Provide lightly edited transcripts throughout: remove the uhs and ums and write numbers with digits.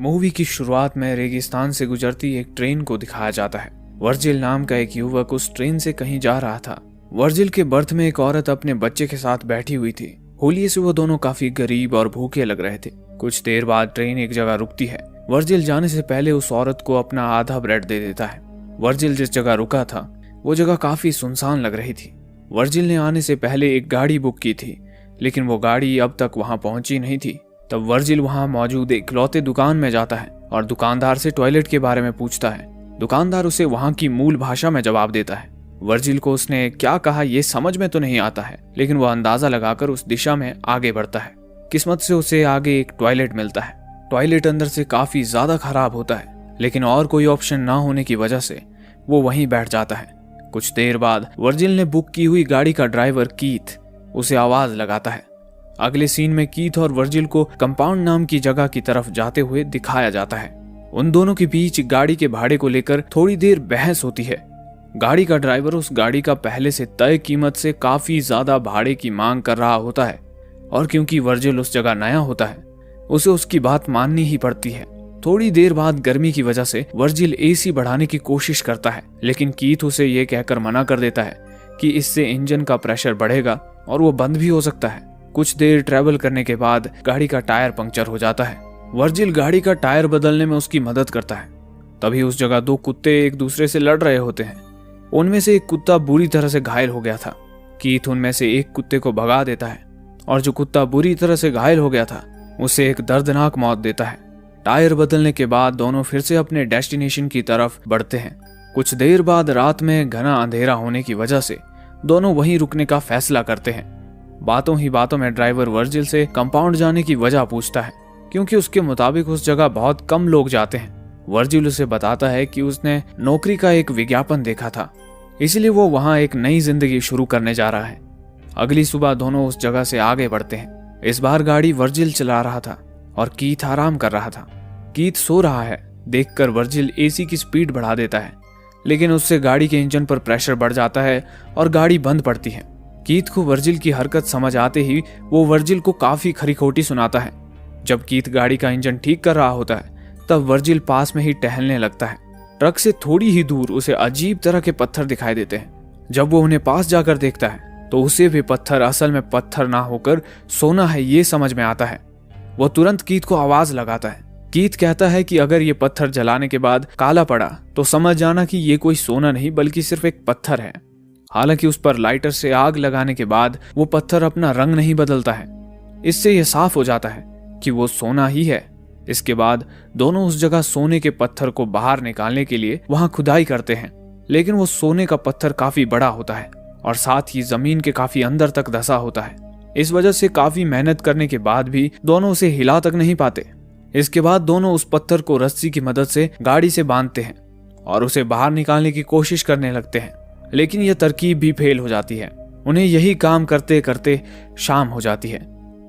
Movie की शुरुआत में रेगिस्तान से गुजरती एक ट्रेन को दिखाया जाता है। वर्जिल नाम का एक युवक उस ट्रेन से कहीं जा रहा था। वर्जिल के बर्थ में एक औरत अपने बच्चे के साथ बैठी हुई थी। होलिये से वो दोनों काफी गरीब और भूखे लग रहे थे। कुछ देर बाद ट्रेन एक जगह रुकती है। वर्जिल जाने से पहले उस औरत को अपना आधा ब्रेड दे देता है। वर्जिल जिस जगह रुका था वो जगह काफी सुनसान लग रही थी। वर्जिल ने आने से पहले एक गाड़ी बुक की थी, लेकिन वो गाड़ी अब तक वहां पहुंची नहीं थी। तब वर्जिल वहां मौजूद एक इकलौते दुकान में जाता है और दुकानदार से टॉयलेट के बारे में पूछता है। दुकानदार उसे वहां की मूल भाषा में जवाब देता है। वर्जिल को उसने क्या कहा ये समझ में तो नहीं आता है, लेकिन वह अंदाजा लगाकर उस दिशा में आगे बढ़ता है। किस्मत से उसे आगे एक टॉयलेट मिलता है। टॉयलेट अंदर से काफी ज्यादा खराब होता है, लेकिन और कोई ऑप्शन ना होने की वजह से वो वहीं बैठ जाता है। कुछ देर बाद वर्जिल ने बुक की हुई गाड़ी का ड्राइवर कीथ उसे आवाज लगाता है। अगले सीन में कीथ और वर्जिल को कंपाउंड नाम की जगह की तरफ जाते हुए दिखाया जाता है। उन दोनों के बीच गाड़ी के भाड़े को लेकर थोड़ी देर बहस होती है। गाड़ी का ड्राइवर उस गाड़ी का पहले से तय कीमत से काफी ज्यादा भाड़े की मांग कर रहा होता है, और क्योंकि वर्जिल उस जगह नया होता है उसे उसकी बात माननी ही पड़ती है। थोड़ी देर बाद गर्मी की वजह से वर्जिल एसी बढ़ाने की कोशिश करता है, लेकिन कीथ उसे ये कहकर मना कर देता है कि इससे इंजन का प्रेशर बढ़ेगा और वो बंद भी हो सकता है। कुछ देर ट्रैवल करने के बाद गाड़ी का टायर पंक्चर हो जाता है। वर्जिल गाड़ी का टायर बदलने में उसकी मदद करता है। तभी उस जगह दो कुत्ते एक दूसरे से लड़ रहे होते हैं। उनमें से एक कुत्ता बुरी तरह से घायल हो गया था। कीथ उनमें से एक कुत्ते को भगा देता है और जो कुत्ता बुरी तरह से घायल हो गया था उसे एक दर्दनाक मौत देता है। टायर बदलने के बाद दोनों फिर से अपने डेस्टिनेशन की तरफ बढ़ते हैं। कुछ देर बाद रात में घना अंधेरा होने की वजह से दोनों वहीं रुकने का फैसला करते हैं। बातों ही बातों में ड्राइवर वर्जिल से कंपाउंड जाने की वजह पूछता है, क्योंकि उसके मुताबिक उस जगह बहुत कम लोग जाते हैं। वर्जिल उसे बताता है कि उसने नौकरी का एक विज्ञापन देखा था, इसलिए वो वहां एक नई जिंदगी शुरू करने जा रहा है। अगली सुबह दोनों उस जगह से आगे बढ़ते हैं। इस बार गाड़ी वर्जिल चला रहा था और कीथ आराम कर रहा था। कीथ सो रहा है देखकर वर्जिल एसी की स्पीड बढ़ा देता है, लेकिन उससे गाड़ी के इंजन पर प्रेशर बढ़ जाता है और गाड़ी बंद पड़ती है। कीथ को वर्जिल की हरकत समझ आते ही वो वर्जिल को काफी खरी खोटी सुनाता है। जब कीथ गाड़ी का इंजन ठीक कर रहा होता है तब वर्जिल पास में ही टहलने लगता है। ट्रक से थोड़ी ही दूर उसे अजीब तरह के पत्थर दिखाई देते हैं। जब वो उन्हें पास जाकर देखता है तो उसे भी पत्थर असल में पत्थर ना होकर सोना है ये समझ में आता है। वो तुरंत कीथ को आवाज लगाता है। कीथ कहता है कि अगर ये पत्थर जलाने के बाद काला पड़ा तो समझ जाना कि ये कोई सोना नहीं बल्कि सिर्फ एक पत्थर है। हालांकि उस पर लाइटर से आग लगाने के बाद वो पत्थर अपना रंग नहीं बदलता है। इससे यह साफ हो जाता है कि वो सोना ही है। इसके बाद दोनों उस जगह सोने के पत्थर को बाहर निकालने के लिए वहां खुदाई करते हैं, लेकिन वो सोने का पत्थर काफी बड़ा होता है और साथ ही जमीन के काफी अंदर तक धंसा होता है। इस वजह से काफी मेहनत करने के बाद भी दोनों उसे हिला तक नहीं पाते। इसके बाद दोनों उस पत्थर को रस्सी की मदद से गाड़ी से बांधते हैं और उसे बाहर निकालने की कोशिश करने लगते हैं, लेकिन यह तरकीब भी फेल हो जाती है। उन्हें यही काम करते करते शाम हो जाती है।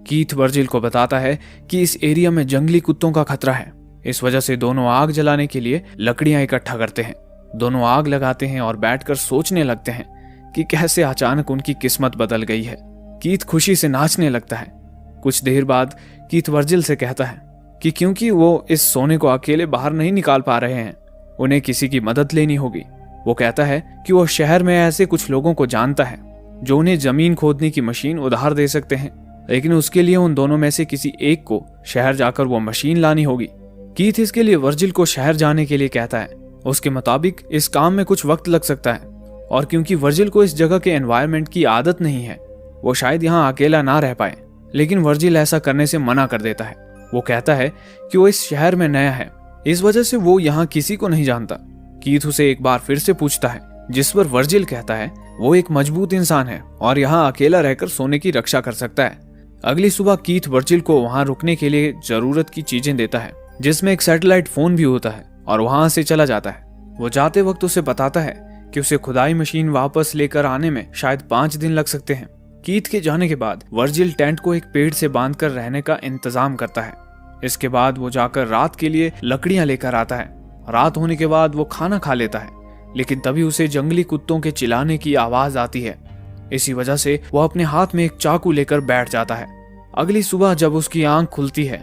कीथ वर्जिल को बताता है कि इस एरिया में जंगली कुत्तों का खतरा है। इस वजह से दोनों आग जलाने के लिए लकड़ियां इकट्ठा करते हैं। दोनों आग लगाते हैं और बैठकर सोचने लगते हैं कि कैसे अचानक उनकी किस्मत बदल गई है। कीथ खुशी से नाचने लगता है। कुछ देर बाद कीथ वर्जिल से कहता है कि क्योंकि वो इस सोने को अकेले बाहर नहीं निकाल पा रहे हैं, उन्हें किसी की मदद लेनी होगी। वो कहता है कि वो शहर में ऐसे कुछ लोगों को जानता है जो उन्हें जमीन खोदने की मशीन उधार दे सकते हैं, लेकिन उसके लिए उन दोनों में से किसी एक को शहर जाकर वो मशीन लानी होगी। कीथ इसके लिए वर्जिल को शहर जाने के लिए कहता है। उसके मुताबिक इस काम में कुछ वक्त लग सकता है, और क्योंकि वर्जिल को इस जगह के एनवायरनमेंट की आदत नहीं है वो शायद यहाँ अकेला ना रह पाए, लेकिन वर्जिल ऐसा करने से मना कर देता है। वो कहता है कि वो इस शहर में नया है, इस वजह से वो यहाँ किसी को नहीं जानता। कीथ उसे एक बार फिर से पूछता है, जिस पर वर्जिल कहता है वो एक मजबूत इंसान है और यहाँ अकेला रहकर सोने की रक्षा कर सकता है। अगली सुबह कीथ वर्जिल को वहां रुकने के लिए जरूरत की चीजें देता है, जिसमें एक सैटेलाइट फोन भी होता है, और वहां से चला जाता है। वो जाते वक्त उसे बताता है कि उसे खुदाई मशीन वापस लेकर आने में शायद 5 दिन लग सकते हैं। कीथ के जाने के बाद वर्जिल टेंट को एक पेड़ से बांधकर रहने का इंतजाम करता है। इसके बाद वो जाकर रात के लिए लकड़ियां लेकर आता है। रात होने के बाद वो खाना खा लेता है, लेकिन तभी उसे जंगली कुत्तों के चिल्लाने की आवाज आती है। इसी वजह से वो अपने हाथ में एक चाकू लेकर बैठ जाता है। अगली सुबह जब उसकी आंख खुलती है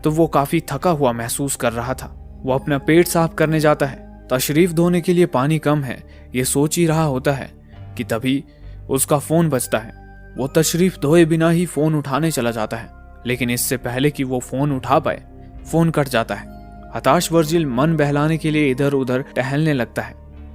तो वो काफी थका हुआ महसूस कर रहा था। वो अपना पेट साफ करने जाता है। तशरीफ धोने के लिए पानी कम है, ये सोच ही रहा होता है कि तभी उसका फोन बजता है। वो तशरीफ धोए बिना ही फोन उठाने चला जाता है, लेकिन इससे पहले कि वो फोन उठा पाए, फोन कट जाता है। हताश वर्जिल मन बहलाने के लिए इधर उधर टहलने लगता है।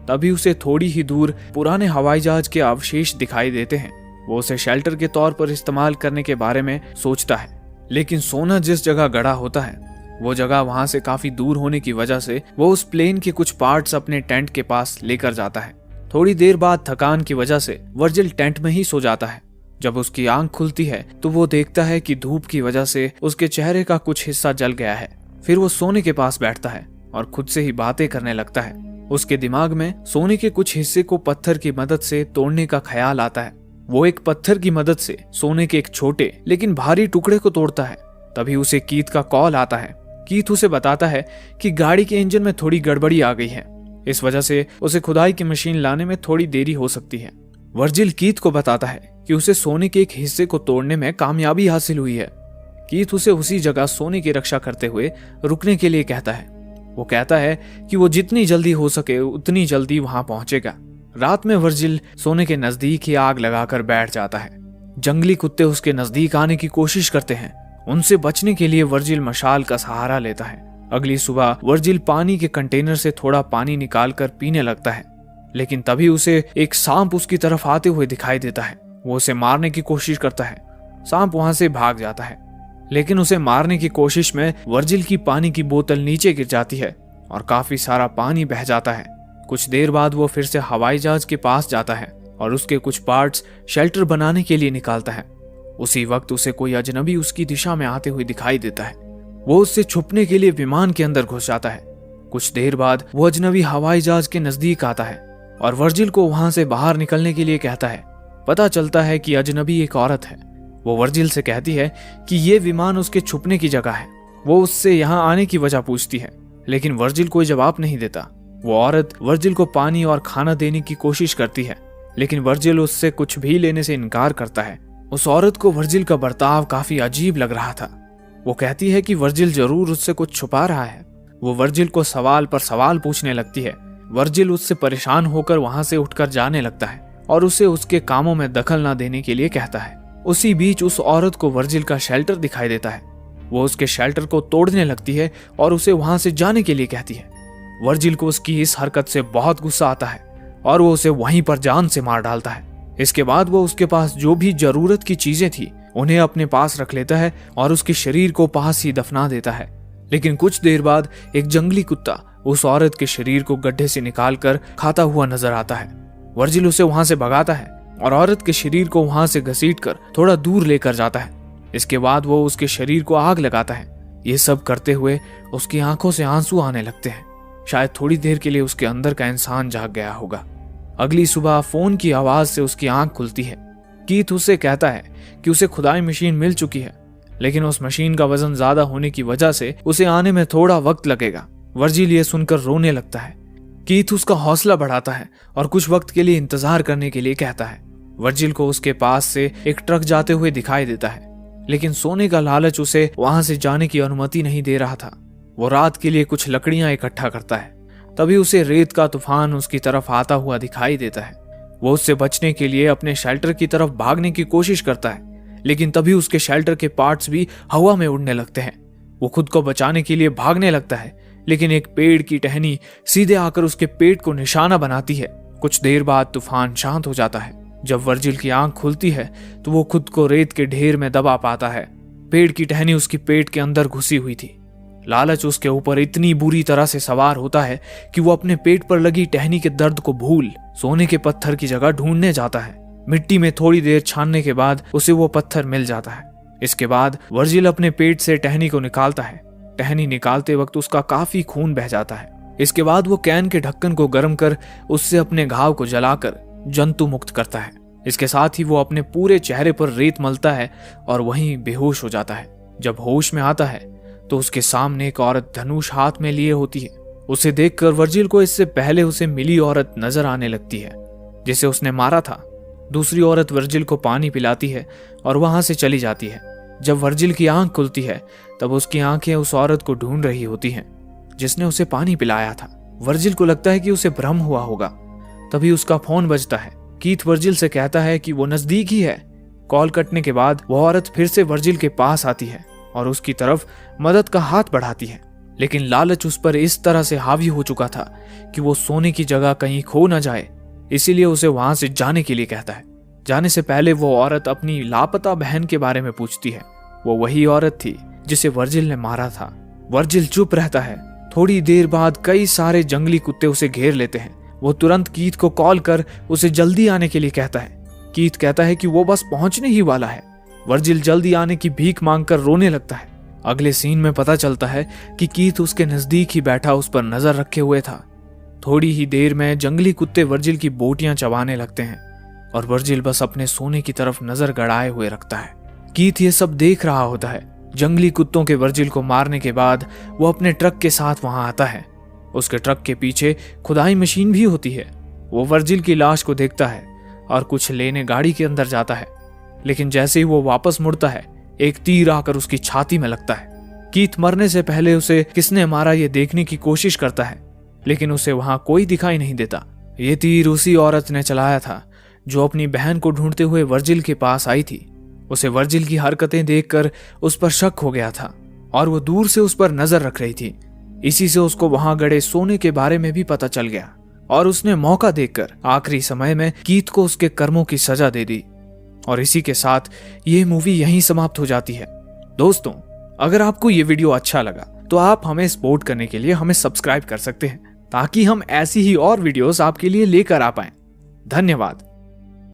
तभी उसे थोड़ी ही दूर पुराने हवाई जहाज के अवशेष दिखाई देते हैं। वो उसे शेल्टर के तौर पर इस्तेमाल करने के बारे में सोचता है, लेकिन सोना जिस जगह गड़ा होता है वो जगह वहां से काफी दूर होने की वजह से वो उस प्लेन के कुछ पार्ट्स अपने टेंट के पास लेकर जाता है। थोड़ी देर बाद थकान की वजह से वर्जिल टेंट में ही सो जाता है। जब उसकी आंख खुलती है तो वो देखता है कि धूप की वजह से उसके चेहरे का कुछ हिस्सा जल गया है। फिर वो सोने के पास बैठता है और खुद से ही बातें करने लगता है। उसके दिमाग में सोने के कुछ हिस्से को पत्थर की मदद से तोड़ने का ख्याल आता है। वो एक पत्थर की मदद से सोने के एक छोटे लेकिन भारी टुकड़े को तोड़ता है। तभी उसे कीथ का कॉल आता है। कीथ उसे बताता है कि गाड़ी के इंजन में थोड़ी गड़बड़ी आ गई है, इस वजह से उसे खुदाई की मशीन लाने में थोड़ी देरी हो सकती है। वर्जिल कीथ को बताता है कि उसे सोने के एक हिस्से को तोड़ने में कामयाबी हासिल हुई है। कीथ उसे उसी जगह सोने की रक्षा करते हुए रुकने के लिए कहता है। वो कहता है कि वो जितनी जल्दी हो सके उतनी जल्दी वहां पहुंचेगा। रात में वर्जिल सोने के नजदीक ही आग लगाकर बैठ जाता है। जंगली कुत्ते उसके नजदीक आने की कोशिश करते हैं। उनसे बचने के लिए वर्जिल मशाल का सहारा लेता है। अगली सुबह वर्जिल पानी के कंटेनर से थोड़ा पानी निकालकर पीने लगता है, लेकिन तभी उसे एक सांप उसकी तरफ आते हुए दिखाई देता है। वो उसे मारने की कोशिश करता है। सांप वहां से भाग जाता है, लेकिन उसे मारने की कोशिश में वर्जिल की पानी की बोतल नीचे गिर जाती है और काफी सारा पानी बह जाता है। कुछ देर बाद वो फिर से हवाई जहाज के पास जाता है और उसके कुछ पार्ट्स शेल्टर बनाने के लिए निकालता है। उसी वक्त उसे कोई अजनबी उसकी दिशा में आते हुए दिखाई देता है। वो उससे छुपने के लिए विमान के अंदर घुस जाता है। कुछ देर बाद वो अजनबी हवाई जहाज के नजदीक आता है और वर्जिल को वहां से बाहर निकलने के लिए कहता है। पता चलता है कि अजनबी एक औरत है। वो वर्जिल से कहती है कि ये विमान उसके छुपने की जगह है। वो उससे यहाँ आने की वजह पूछती है, लेकिन वर्जिल कोई जवाब नहीं देता। वो औरत वर्जिल को पानी और खाना देने की कोशिश करती है, लेकिन वर्जिल उससे कुछ भी लेने से इनकार करता है। उस औरत को वर्जिल का बर्ताव काफी अजीब लग रहा था। वो कहती है कि वर्जिल जरूर उससे कुछ छुपा रहा है। वो वर्जिल को सवाल पर सवाल पूछने लगती है। वर्जिल उससे परेशान होकर वहां से उठकर जाने लगता है और उसे उसके कामों में दखल न देने के लिए कहता है। उसी बीच उस औरत को वर्जिल का शेल्टर दिखाई देता है। वो उसके शेल्टर को तोड़ने लगती है और उसे वहां से जाने के लिए कहती है। वर्जिल को उसकी इस हरकत से बहुत गुस्सा आता है और वो उसे वहीं पर जान से मार डालता है। इसके बाद वो उसके पास जो भी जरूरत की चीजें थी उन्हें अपने पास रख लेता है और उसके शरीर को पास ही दफना देता है। लेकिन कुछ देर बाद एक जंगली कुत्ता उस औरत के शरीर को गड्ढे से निकालकर खाता हुआ नजर आता है। वर्जिल उसे वहां से भगाता है और औरत के शरीर को वहां से घसीटकर थोड़ा दूर लेकर जाता है। इसके बाद वो उसके शरीर को आग लगाता है। ये सब करते हुए उसकी आंखों से आंसू आने लगते हैं। शायद थोड़ी देर के लिए उसके अंदर का इंसान जाग गया होगा। अगली सुबह फोन की आवाज से उसकी आंख खुलती है। कीथ उससे कहता है कि उसे खुदाई मशीन मिल चुकी है, लेकिन उस मशीन का वजन ज्यादा होने की वजह से उसे आने में थोड़ा वक्त लगेगा। वर्जिल ये सुनकर रोने लगता है। कीथ उसका हौसला बढ़ाता है और कुछ वक्त के लिए इंतजार करने के लिए कहता है। वर्जिल को उसके पास से एक ट्रक जाते हुए दिखाई देता है, लेकिन सोने का लालच उसे वहां से जाने की अनुमति नहीं दे रहा था। वो रात के लिए कुछ लकड़ियां इकट्ठा करता है। तभी उसे रेत का तूफान उसकी तरफ आता हुआ दिखाई देता है। वो उससे बचने के लिए अपने शेल्टर की तरफ भागने की कोशिश करता है, लेकिन तभी उसके शेल्टर के पार्ट्स भी हवा में उड़ने लगते हैं। वो खुद को बचाने के लिए भागने लगता है, लेकिन एक पेड़ की टहनी सीधे आकर उसके पेट को निशाना बनाती है। कुछ देर बाद तूफान शांत हो जाता है। जब वर्जिल की आंख खुलती है तो वो खुद को रेत के ढेर में दबा पाता है। पेड़ की टहनी उसकी पेट के अंदर घुसी हुई थी। लालच उसके ऊपर इतनी बुरी तरह से सवार होता है कि वो अपने पेट पर लगी टहनी के दर्द को भूल सोने के पत्थर की जगह ढूंढने जाता है। मिट्टी में थोड़ी देर छानने के बाद उसे वो पत्थर मिल जाता है। इसके बाद वर्जिल अपने पेट से टहनी को निकालता है। टहनी निकालते वक्त उसका काफी खून बह जाता है। इसके बाद वो कैन के ढक्कन को गर्म कर उससे अपने घाव को जलाकर जंतु मुक्त करता है। इसके साथ ही वो अपने पूरे चेहरे पर रेत मलता है और वहीं बेहोश हो जाता है। जब होश में आता है तो उसके सामने एक औरत धनुष हाथ में लिए होती है। उसे देखकर वर्जिल को इससे पहले उसे मिली औरत नजर आने लगती है जिसे उसने मारा था। दूसरी औरत वर्जिल को पानी पिलाती है और वहां से चली जाती है। जब वर्जिल की आंख खुलती है तब उसकी आंखें उस औरत को ढूंढ रही होती हैं जिसने उसे पानी पिलाया था। वर्जिल को लगता है कि उसे भ्रम हुआ होगा। तभी उसका फोन बजता है। कीथ वर्जिल से कहता है कि वो नजदीक ही है। कॉल कटने के बाद वो औरत फिर से वर्जिल के पास आती है और उसकी तरफ मदद का हाथ बढ़ाती है, लेकिन लालच उस पर इस तरह से हावी हो चुका था कि वो सोने की जगह कहीं खो न जाए, इसीलिए उसे वहां से जाने के लिए कहता है। जाने से पहले वो औरत अपनी लापता बहन के बारे में पूछती है। वो वही औरत थी जिसे वर्जिल ने मारा था। वर्जिल चुप रहता है। थोड़ी देर बाद कई सारे जंगली कुत्ते उसे घेर लेते हैं। वो तुरंत कीथ को कॉल कर उसे जल्दी आने के लिए कहता है। कीथ कहता है कि वो बस पहुंचने ही वाला है। वर्जिल जल्दी आने की भीख मांगकर रोने लगता है। अगले सीन में पता चलता है कि कीथ उसके नजदीक ही बैठा उस पर नजर रखे हुए था। थोड़ी ही देर में जंगली कुत्ते वर्जिल की बोटियां चबाने लगते हैं और वर्जिल बस अपने सोने की तरफ नजर गड़ाए हुए रखता है। कीथ ये सब देख रहा होता है। जंगली कुत्तों के वर्जिल को मारने के बाद वो अपने ट्रक के साथ वहां आता है। उसके ट्रक के पीछे खुदाई मशीन भी होती है। वो वर्जिल की लाश को देखता है और कुछ लेने गाड़ी के अंदर जाता है, लेकिन जैसे ही वो वापस मुड़ता है एक तीर आकर उसकी छाती में लगता है। कीथ मरने से पहले उसे किसने मारा ये देखने की कोशिश करता है, लेकिन उसे वहां कोई दिखाई नहीं देता। ये तीर उसी औरत ने चलाया था जो अपनी बहन को ढूंढते हुए वर्जिल के पास आई थी। उसे वर्जिल की हरकतें देखकर उस पर शक हो गया था और वो दूर से उस पर नजर रख रही थी। इसी से उसको वहां गड़े सोने के बारे में भी पता चल गया और उसने मौका देखकर आखिरी समय में कीथ को उसके कर्मों की सजा दे दी। और इसी के साथ ये मूवी यहीं समाप्त हो जाती है। दोस्तों, अगर आपको ये वीडियो अच्छा लगा तो आप हमें सपोर्ट करने के लिए हमें सब्सक्राइब कर सकते हैं ताकि हम ऐसी ही और वीडियोस आपके लिए लेकर आ पाएं। धन्यवाद।